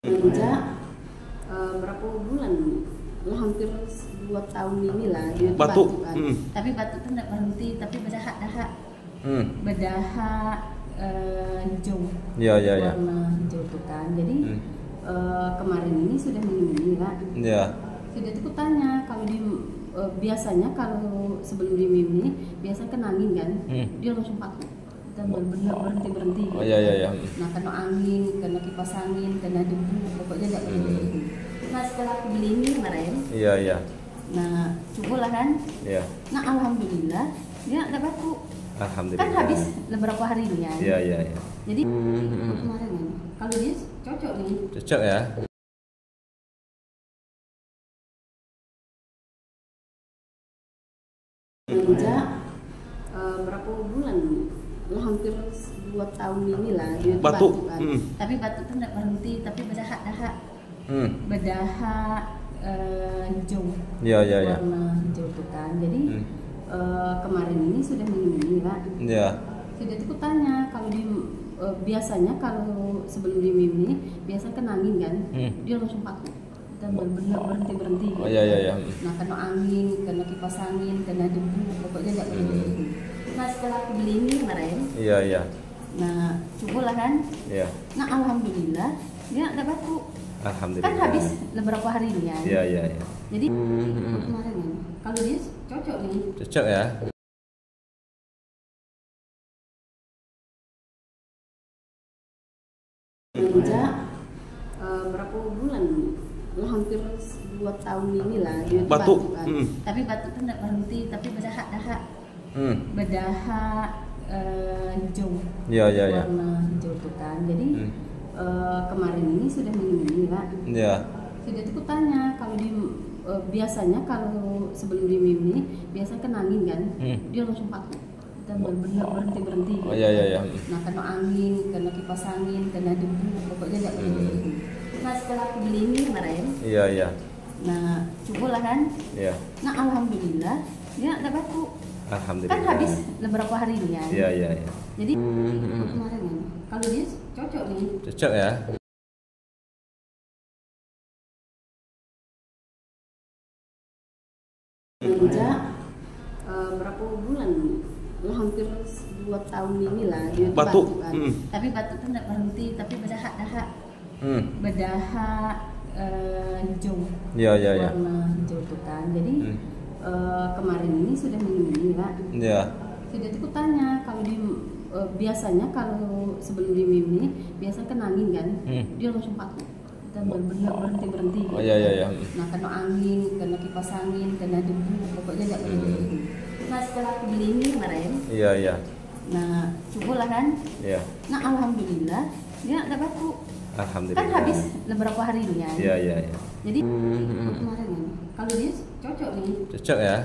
Sejak berapa bulan, hampir 2 tahun ini lah dia batuk kan. Tapi batuk tuh nggak berhenti, tapi berdahak-dahak, hijau, warna hijau tuh kan. Jadi kemarin ini sudah minum ini lah. Sudah tuh tanya kalau di biasanya kalau sebelum diminum ini biasa kena angin kan, dia langsung batuk dan benar-benar berhenti. Nah kena angin, kena kipas angin, kena debu, pokoknya nggak berhenti. Nah setelah aku beli ini kemarin, nah cobalah kan, nah alhamdulillah dia nggak batuk. Alhamdulillah. Kan habis beberapa hari ini ya. Jadi kemarin ini, kalau dia cocok nih. Cocok ya. Sejak berapa bulan, hampir 2 tahun ini lah dia batuk kan. Tapi batuk tuh nggak berhenti, tapi berdahak-dahak, hijau, warna hijau tuh kan. Jadi kemarin ini sudah minum ini lah. Sudah tuh tanya kalau di biasanya kalau sebelum diminum ini biasa kena angin kan, dia langsung batuk dan benar-benar berhenti. Nah kena angin, kena kipas angin, kena debu, pokoknya nggak berhenti. Nah setelah aku beli ini kemarin, nah cobalah kan, nah alhamdulillah dia nggak batuk. Alhamdulillah. Kan habis beberapa hari ini ya. Jadi kemarin ini, kalau dia cocok nih. Cocok ya. Sejak berapa bulan, hampir 2 tahun ini lah dia batuk kan. Tapi batuk tuh nggak berhenti, tapi berdahak-dahak, hijau, warna hijau tuh kan. Jadi kemarin ini sudah minum ini lah. Sudah tuh tanya kalau di biasanya kalau sebelum diminum ini biasa kena angin kan, dia langsung batuk dan benar-benar berhenti. Nah kena angin, kena kipas angin, kena debu, pokoknya nggak berhenti. Nah setelah aku beli ini kemarin, nah cobalah kan, nah alhamdulillah dia nggak batuk. Alhamdulillah. Kan habis beberapa hari ini ya. Jadi kemarin ini, kalau dia cocok nih. Cocok ya. Sejak berapa bulan, hampir 2 tahun ini lah dia batuk kan. Tapi batuk tuh nggak berhenti, tapi berdahak-dahak, hijau, warna hijau tuh kan. Jadi kemarin ini sudah minum ini lah. Sudah tuh tanya kalau di biasanya kalau sebelum diminum ini biasa kena angin kan, dia langsung batuk dan benar-benar berhenti. Nah kena angin, kena kipas angin, kena debu, pokoknya nggak berhenti. Nah setelah aku beli ini kemarin, nah cobalah kan, nah alhamdulillah dia nggak batuk. Alhamdulillah. Kan habis beberapa hari ini ya. Jadi Jadi kemarin ini, kalau dia cocok nih. Cocok ya.